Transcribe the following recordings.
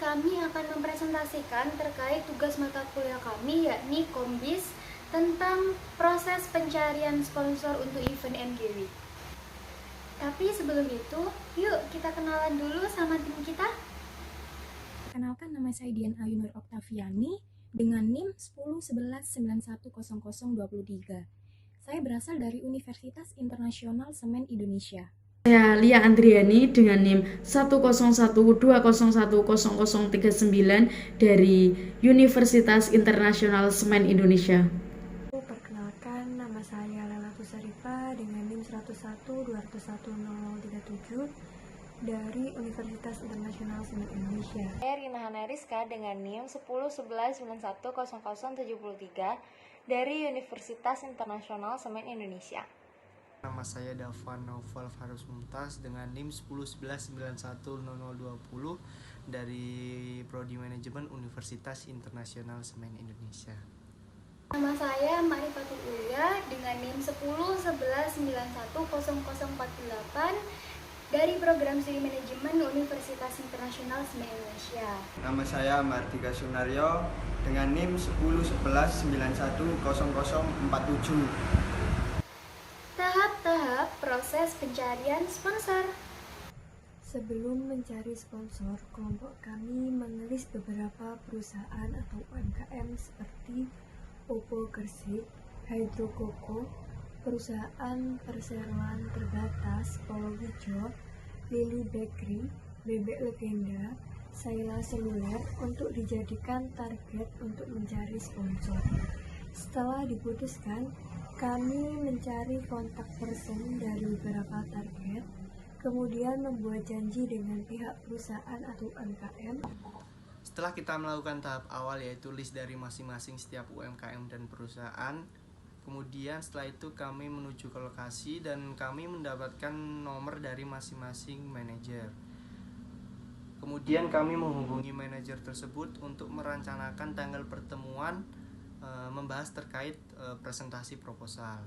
kami akan mempresentasikan terkait tugas mata kuliah kami, yakni Kombis, tentang proses pencarian sponsor untuk event MGW. Tapi sebelum itu, yuk kita kenalan dulu sama tim kita. Perkenalkan, nama saya Dian Ayunur Oktaviani dengan NIM 1011910023. Saya berasal dari Universitas Internasional Semen Indonesia. Saya Lia Andriani dengan NIM 10120100039 dari Universitas Internasional Semen Indonesia. Perkenalkan, nama saya Lela Kusarifa dengan NIM 101201037 dari Universitas Internasional Semen Indonesia. Saya Rina Hanariska dengan NIM 1011910073 dari Universitas Internasional Semen Indonesia. Nama saya Davan Novel Farus Mumtaz dengan NIM 1011910020 dari Prodi Manajemen Universitas Internasional Semen Indonesia. Nama saya Ma'rifatul Ulia dengan NIM 1011910048 dari Program Studi Manajemen Universitas Internasional Semen Indonesia. Nama saya Mardika Sunaryo dengan NIM 1011910047. Tahap-tahap proses pencarian sponsor. Sebelum mencari sponsor, kelompok kami menulis beberapa perusahaan atau UMKM seperti Oppo Gresik, Hydro Koko, perusahaan perseroan terbatas Polowijo, Lily Bakery, Bebek Legenda, Saila Seluler untuk dijadikan target untuk mencari sponsor. Setelah diputuskan, kami mencari kontak person dari beberapa target, kemudian membuat janji dengan pihak perusahaan atau UMKM. Setelah kita melakukan tahap awal, yaitu list dari masing-masing setiap UMKM dan perusahaan, kemudian setelah itu kami menuju ke lokasi dan kami mendapatkan nomor dari masing-masing manajer. Kemudian kami menghubungi manajer tersebut untuk merencanakan tanggal pertemuan membahas terkait presentasi proposal.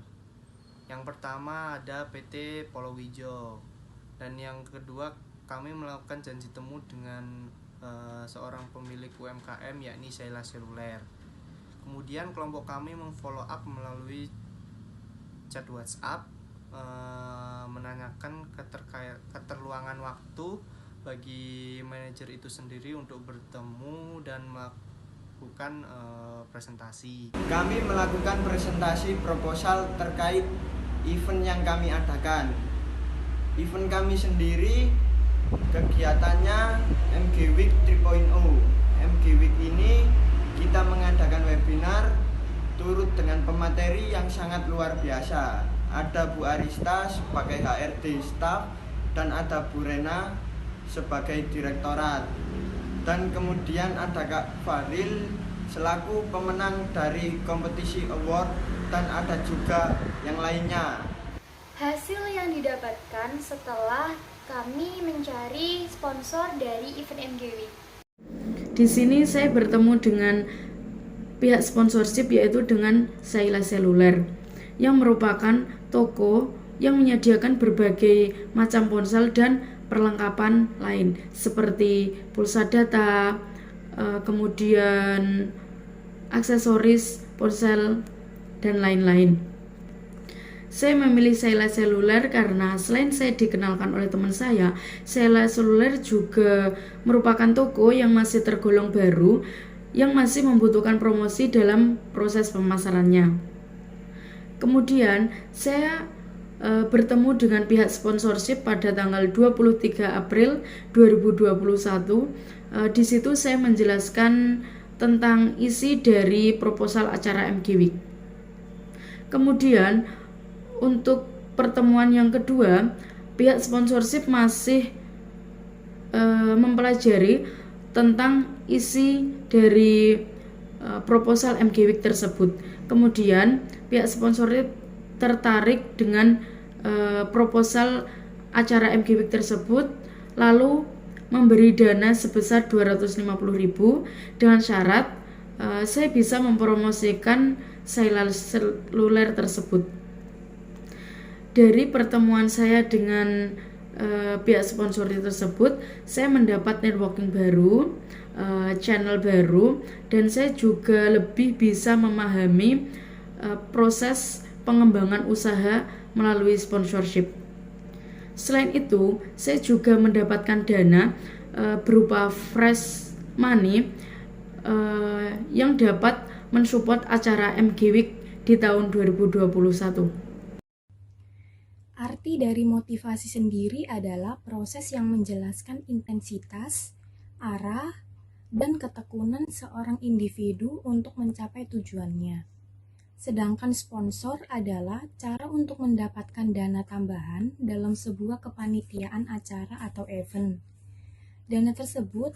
Yang pertama ada PT Polowijo, dan yang kedua kami melakukan janji temu dengan seorang pemilik UMKM yakni Saila Seluler. Kemudian kelompok kami memfollow up melalui chat WhatsApp, menanyakan keterluangan waktu bagi manajer itu sendiri untuk bertemu dan melakukan presentasi. Kami melakukan presentasi proposal terkait event yang kami adakan. Event kami sendiri kegiatannya MG Week 3.0. MG Week ini kita mengadakan webinar turut dengan pemateri yang sangat luar biasa. Ada Bu Arista sebagai HRD staff dan ada Bu Rena sebagai direktorat. Dan kemudian ada Kak Faril selaku pemenang dari kompetisi award, dan ada juga yang lainnya. Hasil yang didapatkan setelah kami mencari sponsor dari event MGW. Di sini saya bertemu dengan pihak sponsorship, yaitu dengan Saila Seluler, yang merupakan toko yang menyediakan berbagai macam ponsel dan perlengkapan lain seperti pulsa data, kemudian aksesoris ponsel dan lain-lain. Saya memilih Saila Seluler karena selain saya dikenalkan oleh teman saya, Saila Seluler juga merupakan toko yang masih tergolong baru, yang masih membutuhkan promosi dalam proses pemasarannya. Kemudian saya bertemu dengan pihak sponsorship pada tanggal 23 April 2021. Di situ saya menjelaskan tentang isi dari proposal acara MG Week. Kemudian untuk pertemuan yang kedua, pihak sponsorship masih mempelajari tentang isi dari proposal MG Week tersebut. Kemudian pihak sponsorship tertarik dengan proposal acara MG Week tersebut, lalu memberi dana sebesar 250.000 dengan syarat saya bisa mempromosikan Saila Seluler tersebut. Dari pertemuan saya dengan pihak sponsor tersebut, saya mendapat networking baru, channel baru, dan saya juga lebih bisa memahami proses pengembangan usaha melalui sponsorship. Selain itu, saya juga mendapatkan dana berupa fresh money yang dapat mensupport acara MG Week di tahun 2021. Arti dari motivasi sendiri adalah proses yang menjelaskan intensitas, arah, dan ketekunan seorang individu untuk mencapai tujuannya. Sedangkan sponsor adalah cara untuk mendapatkan dana tambahan dalam sebuah kepanitiaan acara atau event. Dana tersebut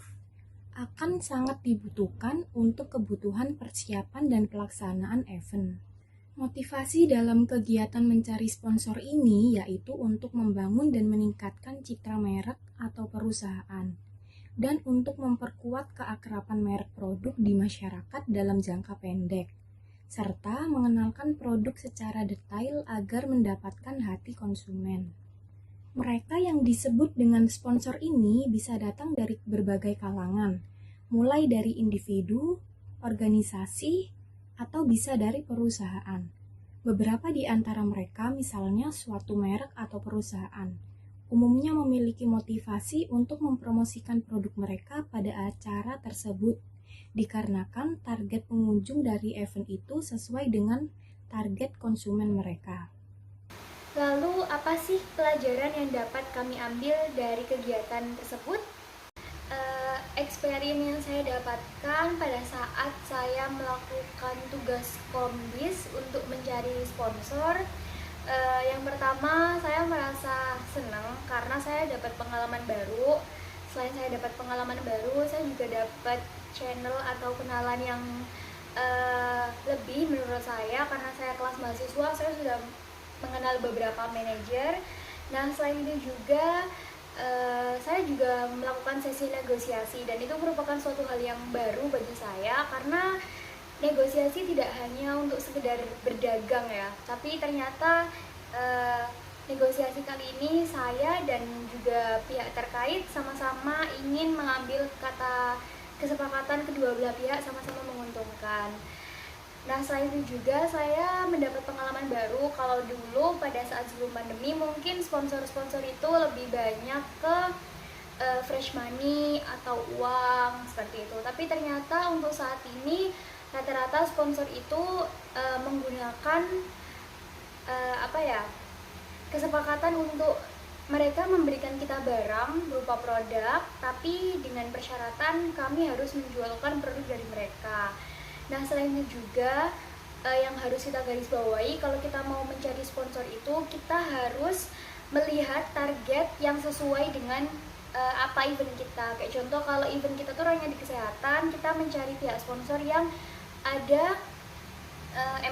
akan sangat dibutuhkan untuk kebutuhan persiapan dan pelaksanaan event. Motivasi dalam kegiatan mencari sponsor ini yaitu untuk membangun dan meningkatkan citra merek atau perusahaan, dan untuk memperkuat keakraban merek produk di masyarakat dalam jangka pendek, serta mengenalkan produk secara detail agar mendapatkan hati konsumen. Mereka yang disebut dengan sponsor ini bisa datang dari berbagai kalangan, mulai dari individu, organisasi, atau bisa dari perusahaan. Beberapa di antara mereka, misalnya suatu merek atau perusahaan, umumnya memiliki motivasi untuk mempromosikan produk mereka pada acara tersebut, dikarenakan target pengunjung dari event itu sesuai dengan target konsumen mereka. Lalu apa sih pelajaran yang dapat kami ambil dari kegiatan tersebut? Experience yang saya dapatkan pada saat saya melakukan tugas kombis untuk mencari sponsor, yang pertama saya merasa senang karena saya dapat pengalaman baru. Selain saya dapat pengalaman baru, saya juga dapat channel atau kenalan yang lebih menurut saya, karena saya kelas mahasiswa, saya sudah mengenal beberapa manajer. Nah, selain itu juga saya juga melakukan sesi negosiasi, dan itu merupakan suatu hal yang baru bagi saya karena negosiasi tidak hanya untuk sekedar berdagang ya, tapi ternyata negosiasi kali ini saya dan juga pihak terkait sama-sama ingin mengambil kata kesepakatan kedua belah pihak sama-sama menguntungkan. Nah, selain itu juga saya mendapat pengalaman baru. Kalau dulu pada saat sebelum pandemi mungkin sponsor-sponsor itu lebih banyak ke fresh money atau uang seperti itu. Tapi ternyata untuk saat ini rata-rata sponsor itu menggunakan kesepakatan untuk mereka memberikan kita barang berupa produk, tapi dengan persyaratan kami harus menjualkan produk dari mereka. Nah, selain itu juga yang harus kita garis bawahi, kalau kita mau mencari sponsor itu kita harus melihat target yang sesuai dengan apa event kita. Kayak contoh, kalau event kita tuh hanya di kesehatan, kita mencari pihak sponsor yang ada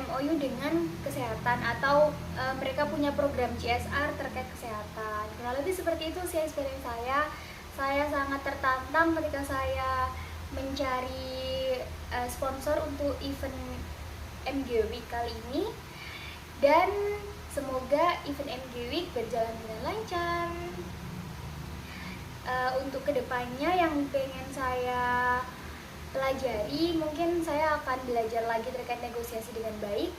MOU dengan kesehatan, atau mereka punya program CSR terkait kesehatan. Nah, lebih seperti itu sih experience saya. Saya sangat tertantang ketika saya mencari sponsor untuk event MG Week kali ini, dan semoga event MG Week berjalan dengan lancar. Untuk kedepannya yang pengen saya pelajari, mungkin saya akan belajar lagi terkait negosiasi dengan baik,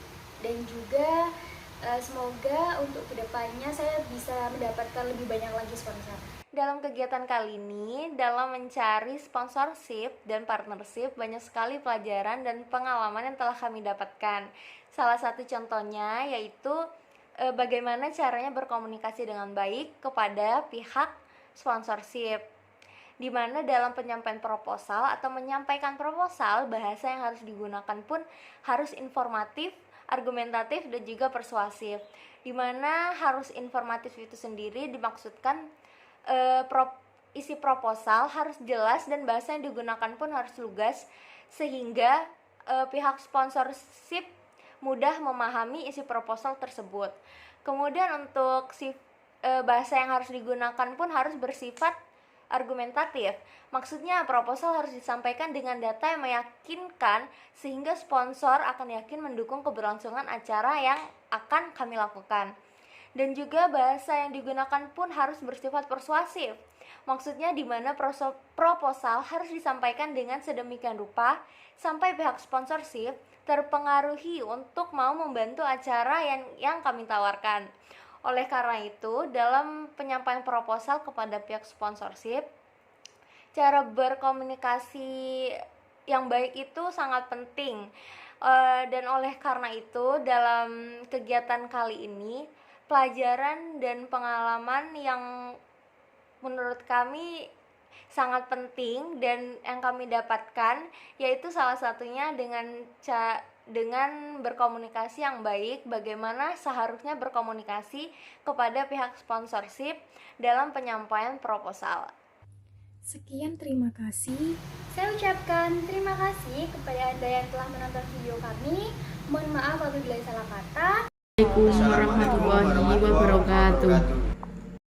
dan juga semoga untuk kedepannya saya bisa mendapatkan lebih banyak lagi sponsor. Dalam kegiatan kali ini, dalam mencari sponsorship dan partnership, banyak sekali pelajaran dan pengalaman yang telah kami dapatkan. Salah satu contohnya yaitu bagaimana caranya berkomunikasi dengan baik kepada pihak sponsorship, di mana dalam penyampaian proposal atau menyampaikan proposal, bahasa yang harus digunakan pun harus informatif, argumentatif, dan juga persuasif. Di mana harus informatif itu sendiri dimaksudkan isi proposal harus jelas dan bahasa yang digunakan pun harus lugas, sehingga pihak sponsorship mudah memahami isi proposal tersebut. Kemudian untuk bahasa yang harus digunakan pun harus bersifat argumentatif. Maksudnya proposal harus disampaikan dengan data yang meyakinkan, sehingga sponsor akan yakin mendukung keberlangsungan acara yang akan kami lakukan. Dan juga bahasa yang digunakan pun harus bersifat persuasif. Maksudnya di mana proposal harus disampaikan dengan sedemikian rupa sampai pihak sponsorship terpengaruhi untuk mau membantu acara yang kami tawarkan. Oleh karena itu, dalam penyampaian proposal kepada pihak sponsorship, cara berkomunikasi yang baik itu sangat penting. Dan oleh karena itu, dalam kegiatan kali ini, pelajaran dan pengalaman yang menurut kami sangat penting dan yang kami dapatkan yaitu salah satunya dengan berkomunikasi yang baik, bagaimana seharusnya berkomunikasi kepada pihak sponsorship dalam penyampaian proposal. Sekian, terima kasih. Saya ucapkan terima kasih kepada Anda yang telah menonton video kami. Mohon maaf apabila salah kata. Assalamualaikum warahmatullahi wabarakatuh.